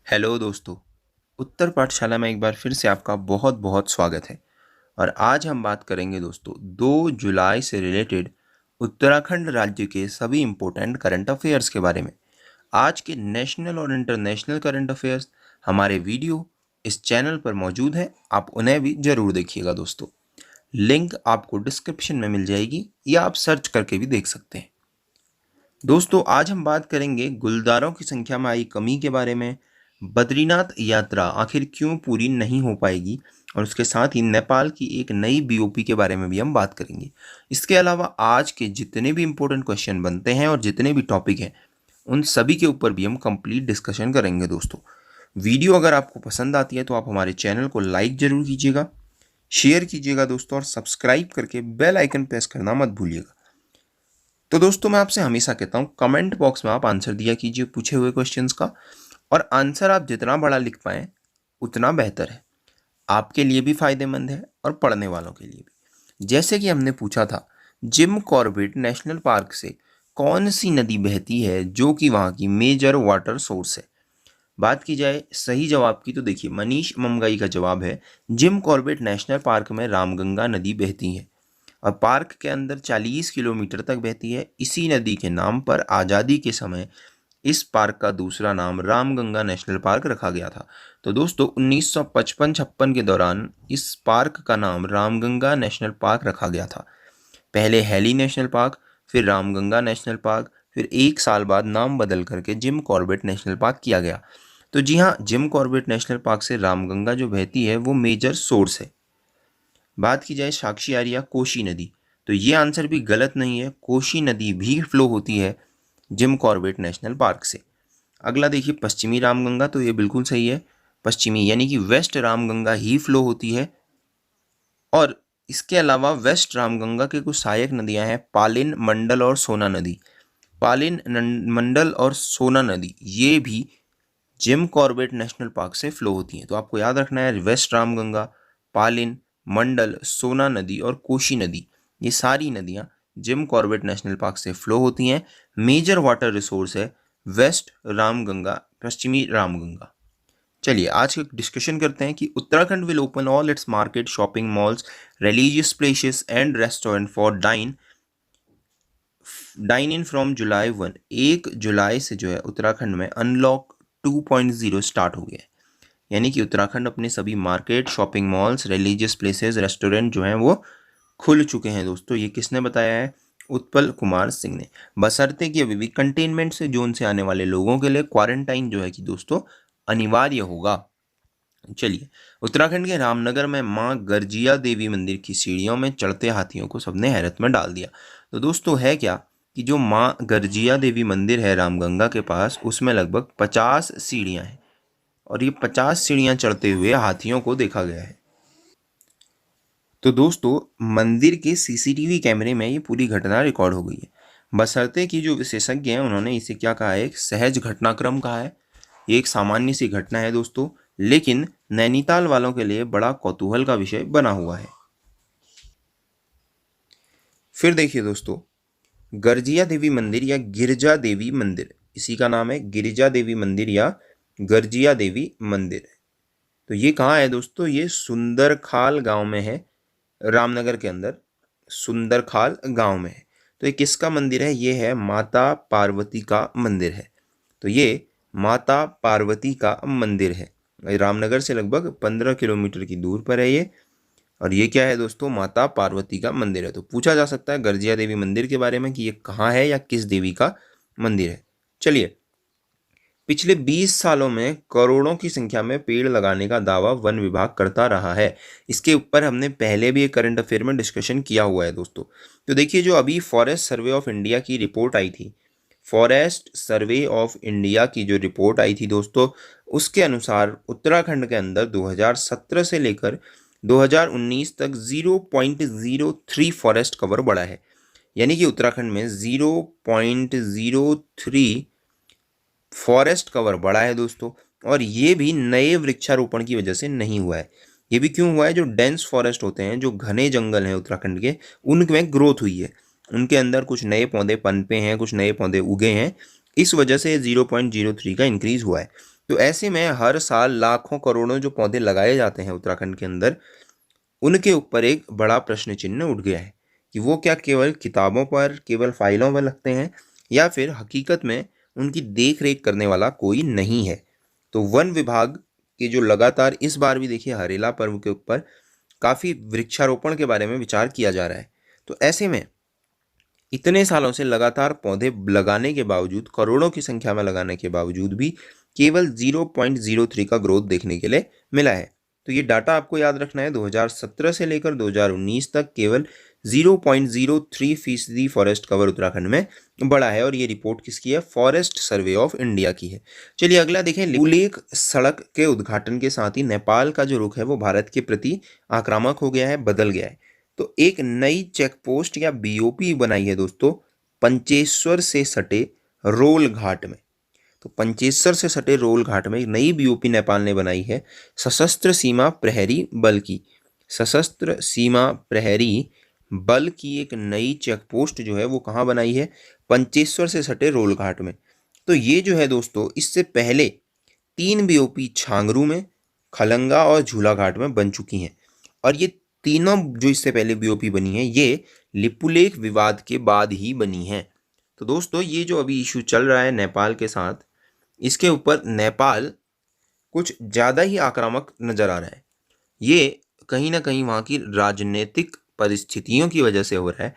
Hello दोस्तों। उत्तर पाठशाला में एक बार फिर से आपका बहुत बहुत स्वागत है। और आज हम बात करेंगे दोस्तों 2 जुलाई से रिलेटेड उत्तराखंड राज्य के सभी इम्पोर्टेंट करंट अफेयर्स के बारे में। आज के नेशनल और इंटरनेशनल करंट अफेयर्स हमारे वीडियो इस चैनल पर मौजूद है, आप उन्हें भी ज़रूर देखिएगा दोस्तों। लिंक आपको डिस्क्रिप्शन में मिल जाएगी या आप सर्च करके भी देख सकते हैं। दोस्तों आज हम बात करेंगे गुलदारों की संख्या में आई कमी के बारे में, बद्रीनाथ यात्रा आखिर क्यों पूरी नहीं हो पाएगी, और उसके साथ ही नेपाल की एक नई बीओपी के बारे में भी हम बात करेंगे। इसके अलावा आज के जितने भी इम्पोर्टेंट क्वेश्चन बनते हैं और जितने भी टॉपिक हैं उन सभी के ऊपर भी हम कंप्लीट डिस्कशन करेंगे दोस्तों। वीडियो अगर आपको पसंद आती है तो आप हमारे चैनल को लाइक ज़रूर कीजिएगा, शेयर कीजिएगा दोस्तों, और सब्सक्राइब करके बेल आइकन प्रेस करना मत भूलिएगा। तो दोस्तों मैं आपसे हमेशा कहता हूँ कमेंट बॉक्स में आप आंसर दिया कीजिए पूछे हुए क्वेश्चंस का, और आंसर आप जितना बड़ा लिख पाएँ उतना बेहतर है, आपके लिए भी फायदेमंद है और पढ़ने वालों के लिए भी। जैसे कि हमने पूछा था, जिम कॉर्बेट नेशनल पार्क से कौन सी नदी बहती है जो कि वहाँ की मेजर वाटर सोर्स है। बात की जाए सही जवाब की तो देखिए मनीष ममगाई का जवाब है जिम कॉर्बेट नेशनल पार्क में रामगंगा नदी बहती है और पार्क के अंदर 40 किलोमीटर तक बहती है। इसी नदी के नाम पर आज़ादी के समय इस पार्क का दूसरा नाम रामगंगा नेशनल पार्क रखा गया था। तो दोस्तों 1955-56 के दौरान इस पार्क का नाम रामगंगा नेशनल पार्क रखा गया था। पहले हैली नेशनल पार्क, फिर रामगंगा नेशनल पार्क, फिर 1 साल बाद नाम बदल करके जिम कॉर्बेट नेशनल पार्क किया गया। तो जी हाँ, जिम कॉर्बेट नेशनल पार्क से रामगंगा जो बहती है वो मेजर सोर्स है। बात की जाए साक्षी आर्या कोशी नदी, तो ये आंसर भी गलत नहीं है, कोशी नदी भी फ्लो होती है जिम कॉर्बेट नेशनल पार्क से। अगला देखिए पश्चिमी रामगंगा, तो ये बिल्कुल सही है, पश्चिमी यानी कि वेस्ट रामगंगा ही फ्लो होती है। और इसके अलावा वेस्ट रामगंगा के कुछ सहायक नदियां हैं पालिन, मंडल और सोना नदी। पालिन, मंडल और सोना नदी ये भी जिम कॉर्बेट नेशनल पार्क से फ्लो होती हैं। तो आपको याद रखना है वेस्ट रामगंगा, पालिन, मंडल, सोना नदी और कोशी नदी, ये सारी नदियाँ जिम कॉर्बेट नेशनल पार्क से फ्लो होती हैं। मेजर वाटर रिसोर्स है वेस्ट रामगंगा, पश्चिमी रामगंगा। चलिए आज का डिस्कशन करते हैं कि Uttarakhand will open all its market, shopping malls, religious places and restaurant for dine in from July 1। 1 जुलाई से जो है उत्तराखंड में अनलॉक 2.0 स्टार्ट हो गया है, यानी कि उत्तराखंड अपने सभी market, shopping malls, religious places, restaurant जो हैं वो खुल चुके हैं दोस्तों। ये किसने बताया है? उत्पल कुमार सिंह ने। बशर्ते कि अभी भी कंटेनमेंट से जोन से आने वाले लोगों के लिए क्वारंटाइन जो है कि दोस्तों अनिवार्य होगा। चलिए, उत्तराखंड के रामनगर में मां गर्जिया देवी मंदिर की सीढ़ियों में चढ़ते हाथियों को सबने हैरत में डाल दिया। तो दोस्तों है क्या कि जो मां गर्जिया देवी मंदिर है रामगंगा के पास, उसमें लगभग 50 सीढ़ियां हैं और ये 50 सीढ़ियां चढ़ते हुए हाथियों को देखा गया है। तो दोस्तों मंदिर के सीसीटीवी कैमरे में ये पूरी घटना रिकॉर्ड हो गई है। बशर्ते कि जो विशेषज्ञ हैं उन्होंने इसे क्या कहा है, एक सहज घटनाक्रम कहा है। ये एक सामान्य सी घटना है दोस्तों, लेकिन नैनीताल वालों के लिए बड़ा कौतूहल का विषय बना हुआ है। फिर देखिए दोस्तों, गर्जिया देवी मंदिर या गिरजा देवी मंदिर, इसी का नाम है गिरिजा देवी मंदिर या गर्जिया देवी मंदिर। तो ये कहाँ है दोस्तों? ये सुंदरखाल गांव में है, रामनगर के अंदर सुंदरखाल गांव में है। तो ये किसका मंदिर है? ये है माता पार्वती का मंदिर है। तो ये माता पार्वती का मंदिर है, रामनगर से लगभग 15 किलोमीटर की दूर पर है ये। और ये क्या है दोस्तों? माता पार्वती का मंदिर है। तो पूछा जा सकता है गर्जिया देवी मंदिर के बारे में कि ये कहाँ है या किस देवी का मंदिर है। चलिए, पिछले 20 सालों में करोड़ों की संख्या में पेड़ लगाने का दावा वन विभाग करता रहा है। इसके ऊपर हमने पहले भी एक करंट अफेयर में डिस्कशन किया हुआ है दोस्तों। तो देखिए, जो अभी फॉरेस्ट सर्वे ऑफ इंडिया की रिपोर्ट आई थी, फॉरेस्ट सर्वे ऑफ इंडिया की जो रिपोर्ट आई थी दोस्तों, उसके अनुसार उत्तराखंड के अंदर 2017 से लेकर 2019 तक 0.03 फॉरेस्ट कवर बढ़ा है। यानी कि उत्तराखंड में 0.03 फॉरेस्ट कवर बढ़ा है दोस्तों। और ये भी नए वृक्षारोपण की वजह से नहीं हुआ है। ये भी क्यों हुआ है? जो डेंस फॉरेस्ट होते हैं, जो घने जंगल हैं उत्तराखंड के, उनमें ग्रोथ हुई है, उनके अंदर कुछ नए पौधे पनपे हैं, कुछ नए पौधे उगे हैं, इस वजह से 0.03 का इंक्रीज हुआ है। तो ऐसे में हर साल लाखों करोड़ों जो पौधे लगाए जाते हैं उत्तराखंड के अंदर, उनके ऊपर एक बड़ा प्रश्न चिन्ह उठ गया है कि वो क्या केवल किताबों पर, केवल फाइलों में लगते हैं, या फिर हकीकत में उनकी देख रेख करने वाला कोई नहीं है। तो वन विभाग के जो लगातार इस बार भी देखिए हरेला पर्व के ऊपर काफ़ी वृक्षारोपण के बारे में विचार किया जा रहा है। तो ऐसे में इतने सालों से लगातार पौधे लगाने के बावजूद, करोड़ों की संख्या में लगाने के बावजूद भी केवल 0.03 का ग्रोथ देखने के लिए मिला है। तो ये डाटा आपको याद रखना है, 2017 से लेकर 2019 तक केवल 0.03% फॉरेस्ट कवर उत्तराखंड में बढ़ा है। और ये रिपोर्ट किसकी है? फॉरेस्ट सर्वे ऑफ इंडिया की है। चलिए अगला देखें। लिपुलेख सड़क के उद्घाटन के साथ ही नेपाल का जो रुख है वो भारत के प्रति आक्रामक हो गया है, बदल गया है। तो एक नई चेक पोस्ट या बीओपी बनाई है दोस्तों पंचेश्वर से सटे रोल घाट में। तो पंचेश्वर से सटे रोल घाट में एक नई बीओपी नेपाल ने बनाई है सशस्त्र सीमा प्रहरी बल की। सशस्त्र सीमा प्रहरी बल की एक नई चेक पोस्ट जो है वो कहाँ बनाई है? पंचेश्वर से सटे रोल घाट में। तो ये जो है दोस्तों, इससे पहले 3 बीओपी छांगरू में, खलंगा और झूलाघाट में बन चुकी हैं। और ये तीनों जो इससे पहले बीओपी बनी है ये लिपुलेख विवाद के बाद ही बनी है। तो दोस्तों ये जो अभी इशू चल रहा है नेपाल के साथ, इसके ऊपर नेपाल कुछ ज़्यादा ही आक्रामक नज़र आ रहा है। ये कहीं ना कहीं वहाँ की राजनीतिक परिस्थितियों की वजह से हो रहा है,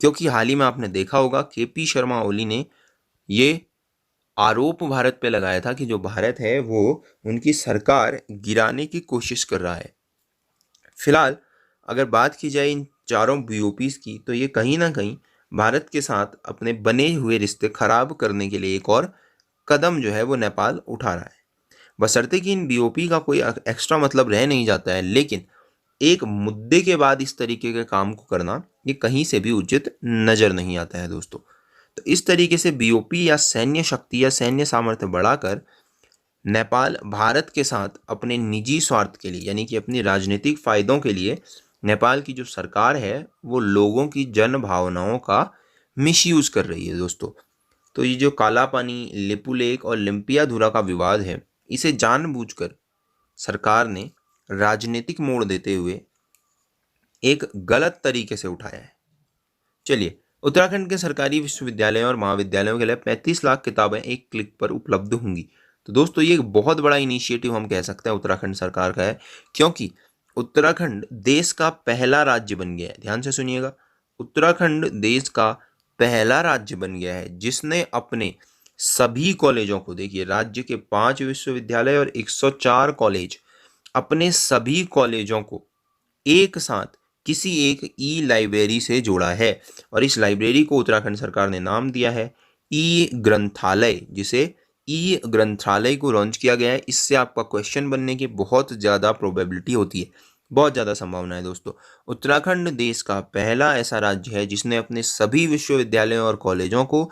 क्योंकि हाल ही में आपने देखा होगा केपी शर्मा ओली ने ये आरोप भारत पे लगाया था कि जो भारत है वो उनकी सरकार गिराने की कोशिश कर रहा है। फिलहाल अगर बात की जाए इन चारों बीओपीज की, तो ये कहीं ना कहीं भारत के साथ अपने बने हुए रिश्ते खराब करने के लिए एक और कदम जो है वो नेपाल उठा रहा है। बशर्ते कि इन बीओपी का कोई एक्स्ट्रा मतलब रह नहीं जाता है, लेकिन एक मुद्दे के बाद इस तरीके के काम को करना ये कहीं से भी उचित नजर नहीं आता है दोस्तों। तो इस तरीके से बीओपी या सैन्य शक्ति या सैन्य सामर्थ्य बढ़ाकर नेपाल भारत के साथ अपने निजी स्वार्थ के लिए, यानी कि अपनी राजनीतिक फायदों के लिए, नेपाल की जो सरकार है वो लोगों की जन भावनाओं का मिसयूज कर रही है दोस्तों। तो ये जो काला पानी, लिपुलेख और लिम्पियाधुरा का विवाद है, इसे जानबूझकर सरकार ने राजनीतिक मोड़ देते हुए एक गलत तरीके से उठाया है। चलिए, उत्तराखंड के सरकारी विश्वविद्यालयों और महाविद्यालयों के लिए 35 लाख किताबें एक क्लिक पर उपलब्ध होंगी। तो दोस्तों ये एक बहुत बड़ा इनिशिएटिव हम कह सकते हैं उत्तराखंड सरकार का है, क्योंकि उत्तराखंड देश का पहला राज्य बन गया है। ध्यान से सुनिएगा, उत्तराखंड देश का पहला राज्य बन गया है जिसने अपने सभी कॉलेजों को, देखिए राज्य के 5 विश्वविद्यालय और 104 कॉलेज, अपने सभी कॉलेजों को एक साथ किसी एक ई लाइब्रेरी से जोड़ा है। और इस लाइब्रेरी को उत्तराखंड सरकार ने नाम दिया है ई ग्रंथालय, जिसे ई ग्रंथालय को लॉन्च किया गया है। इससे आपका क्वेश्चन बनने की बहुत ज़्यादा प्रोबेबिलिटी होती है, बहुत ज़्यादा संभावना है दोस्तों। उत्तराखंड देश का पहला ऐसा राज्य है जिसने अपने सभी विश्वविद्यालयों और कॉलेजों को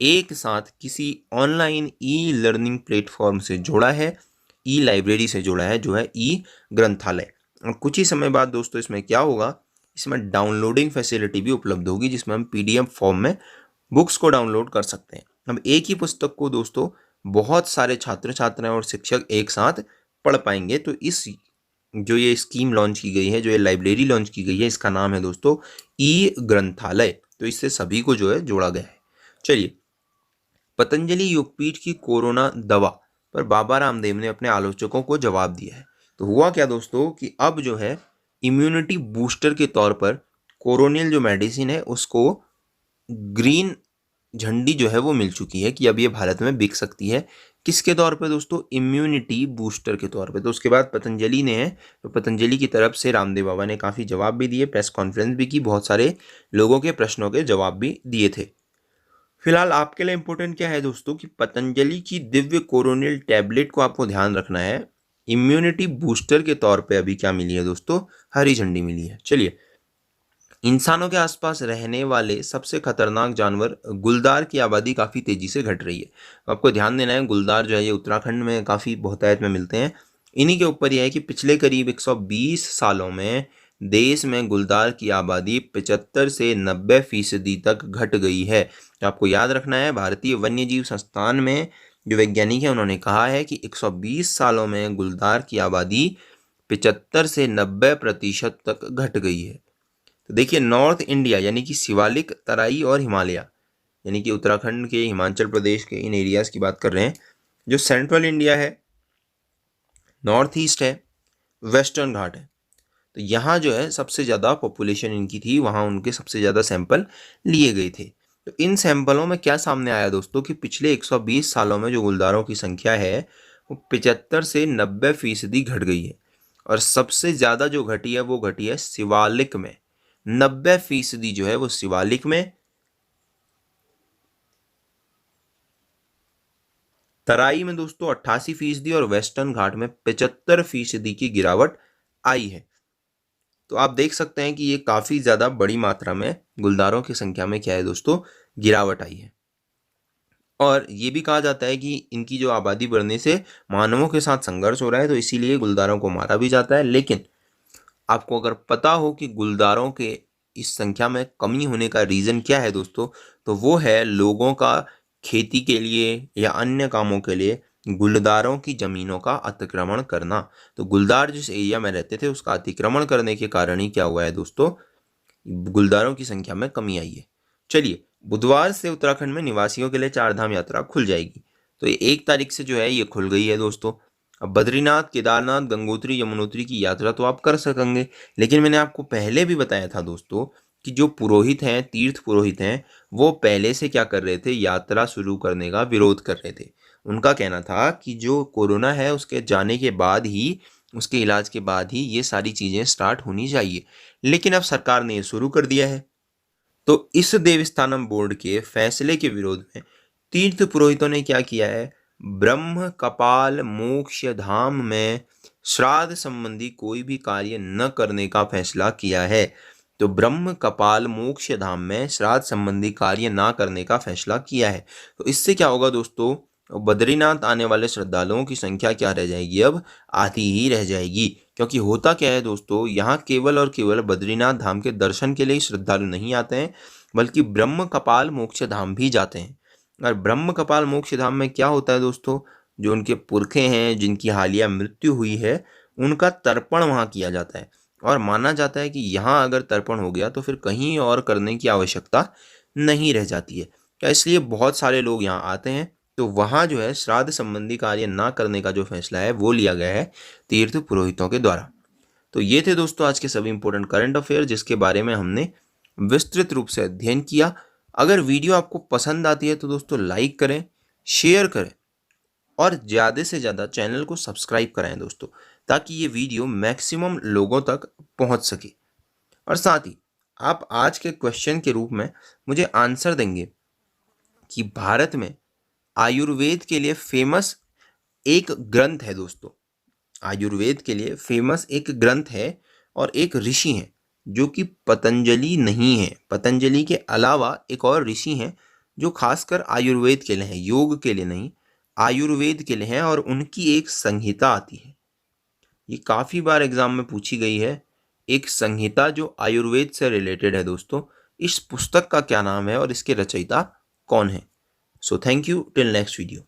एक साथ किसी ऑनलाइन ई लर्निंग प्लेटफॉर्म से जोड़ा है, ई लाइब्रेरी से जोड़ा है, जो है ई ग्रंथालय। और कुछ ही समय बाद दोस्तों इसमें क्या होगा, इसमें डाउनलोडिंग फैसिलिटी भी उपलब्ध होगी, जिसमें हम पीडीएफ फॉर्म में बुक्स को डाउनलोड कर सकते हैं। हम एक ही पुस्तक को दोस्तों बहुत सारे छात्र छात्राएं और शिक्षक एक साथ पढ़ पाएंगे। तो इस जो ये स्कीम लॉन्च की गई है, जो ये लाइब्रेरी लॉन्च की गई है, इसका नाम है दोस्तों ई ग्रंथालय। तो इससे सभी को जो है जोड़ा गया है। चलिए, पतंजलि योगपीठ की कोरोना दवा पर बाबा रामदेव ने अपने आलोचकों को जवाब दिया है। तो हुआ क्या दोस्तों कि अब जो है इम्यूनिटी बूस्टर के तौर पर कोरोनिल जो मेडिसिन है उसको ग्रीन झंडी जो है वो मिल चुकी है कि अब ये भारत में बिक सकती है। किसके तौर पे दोस्तों? इम्यूनिटी बूस्टर के तौर पे। तो उसके बाद पतंजलि ने है, तो पतंजलि की तरफ से रामदेव बाबा ने काफ़ी जवाब भी दिए, प्रेस कॉन्फ्रेंस भी की, बहुत सारे लोगों के प्रश्नों के जवाब भी दिए थे। फिलहाल आपके लिए इंपॉर्टेंट क्या है दोस्तों कि पतंजलि की दिव्य कोरोनिल टैबलेट को आपको ध्यान रखना है। इम्यूनिटी बूस्टर के तौर पे अभी क्या मिली है दोस्तों? हरी झंडी मिली है। चलिए, इंसानों के आसपास रहने वाले सबसे खतरनाक जानवर गुलदार की आबादी काफ़ी तेज़ी से घट रही है। तो आपको ध्यान देना है, गुलदार जो है ये उत्तराखंड में काफ़ी बहुतायत में मिलते हैं। इन्हीं के ऊपर यह है कि पिछले करीब 120 सालों में देश में गुलदार की आबादी 75 से 90% तक घट गई है। तो आपको याद रखना है, भारतीय वन्यजीव संस्थान में जो वैज्ञानिक है उन्होंने कहा है कि 120 सालों में गुलदार की आबादी 75 से 90% तक घट गई है। तो देखिए, नॉर्थ इंडिया यानी कि शिवालिक, तराई और हिमालय यानी कि उत्तराखंड के, हिमाचल प्रदेश के, इन एरियाज की बात कर रहे हैं। जो सेंट्रल इंडिया है, नॉर्थ ईस्ट है, वेस्टर्न घाट है, तो यहाँ जो है सबसे ज़्यादा पॉपुलेशन इनकी थी, वहाँ उनके सबसे ज़्यादा सैंपल लिए गए थे। तो इन सैंपलों में क्या सामने आया दोस्तों कि पिछले 120 सालों में जो गुलदारों की संख्या है वो 75 से 90% घट गई है। और सबसे ज़्यादा जो घटी है वो घटी है शिवालिक में, 90% जो है वो शिवालिक में। तराई में दोस्तों 88% और वेस्टर्न घाट में 75% की गिरावट आई है। तो आप देख सकते हैं कि ये काफ़ी ज़्यादा बड़ी मात्रा में गुलदारों की संख्या में क्या है दोस्तों, गिरावट आई है। और ये भी कहा जाता है कि इनकी जो आबादी बढ़ने से मानवों के साथ संघर्ष हो रहा है, तो इसीलिए गुलदारों को मारा भी जाता है। लेकिन आपको अगर पता हो कि गुलदारों के इस संख्या में कमी होने का रीज़न क्या है दोस्तों, तो वो है लोगों का खेती के लिए या अन्य कामों के लिए गुलदारों की ज़मीनों का अतिक्रमण करना। तो गुलदार जिस एरिया में रहते थे उसका अतिक्रमण करने के कारण ही क्या हुआ है दोस्तों, गुलदारों की संख्या में कमी आई है। चलिए, बुधवार से उत्तराखंड में निवासियों के लिए 4 धाम यात्रा खुल जाएगी। तो ये 1 तारीख से जो है ये खुल गई है दोस्तों। अब बद्रीनाथ, केदारनाथ, गंगोत्री, यमुनोत्री की यात्रा तो आप कर सकेंगे, लेकिन मैंने आपको पहले भी बताया था दोस्तों कि जो पुरोहित हैं, तीर्थ पुरोहित हैं, वो पहले से क्या कर रहे थे, यात्रा शुरू करने का विरोध कर रहे थे। उनका कहना था कि जो कोरोना है उसके जाने के बाद ही, उसके इलाज के बाद ही ये सारी चीज़ें स्टार्ट होनी चाहिए। लेकिन अब सरकार ने ये शुरू कर दिया है। तो इस देवस्थानम बोर्ड के फैसले के विरोध में तीर्थ पुरोहितों ने क्या किया है, ब्रह्म कपाल मोक्ष धाम में श्राद्ध संबंधी कोई भी कार्य न करने का फैसला किया है। तो ब्रह्म कपाल मोक्ष धाम में श्राद्ध संबंधी कार्य ना करने का फैसला किया है। तो इससे क्या होगा दोस्तों, बद्रीनाथ आने वाले श्रद्धालुओं की संख्या क्या रह जाएगी, अब आधी ही रह जाएगी। क्योंकि होता क्या है दोस्तों, यहाँ केवल और केवल बद्रीनाथ धाम के दर्शन के लिए श्रद्धालु नहीं आते हैं, बल्कि ब्रह्म कपाल मोक्ष धाम भी जाते हैं। और ब्रह्म कपाल मोक्ष धाम में क्या होता है दोस्तों, जो उनके पुरखे हैं, जिनकी हालिया मृत्यु हुई है, उनका तर्पण वहाँ किया जाता है। और माना जाता है कि यहाँ अगर तर्पण हो गया तो फिर कहीं और करने की आवश्यकता नहीं रह जाती है। इसलिए बहुत सारे लोग यहाँ आते हैं। तो वहाँ जो है श्राद्ध संबंधी कार्य ना करने का जो फैसला है वो लिया गया है तीर्थ पुरोहितों के द्वारा। तो ये थे दोस्तों आज के सभी इंपॉर्टेंट करंट अफेयर जिसके बारे में हमने विस्तृत रूप से अध्ययन किया। अगर वीडियो आपको पसंद आती है तो दोस्तों लाइक करें, शेयर करें और ज़्यादा से ज़्यादा चैनल को सब्सक्राइब कराएं दोस्तों, ताकि ये वीडियो मैक्सिमम लोगों तक पहुंच सके। और साथ ही आप आज के क्वेश्चन के रूप में मुझे आंसर देंगे कि भारत में आयुर्वेद के लिए फेमस एक ग्रंथ है दोस्तों, आयुर्वेद के लिए फेमस एक ग्रंथ है और एक ऋषि हैं जो कि पतंजलि नहीं है। पतंजलि के अलावा एक और ऋषि हैं जो खासकर आयुर्वेद के लिए हैं, योग के लिए नहीं, आयुर्वेद के लिए हैं। और उनकी एक संहिता आती है, ये काफ़ी बार एग्जाम में पूछी गई है, एक संहिता जो आयुर्वेद से रिलेटेड है दोस्तों। इस पुस्तक का क्या नाम है और इसके रचयिता कौन है? So thank you, till next video.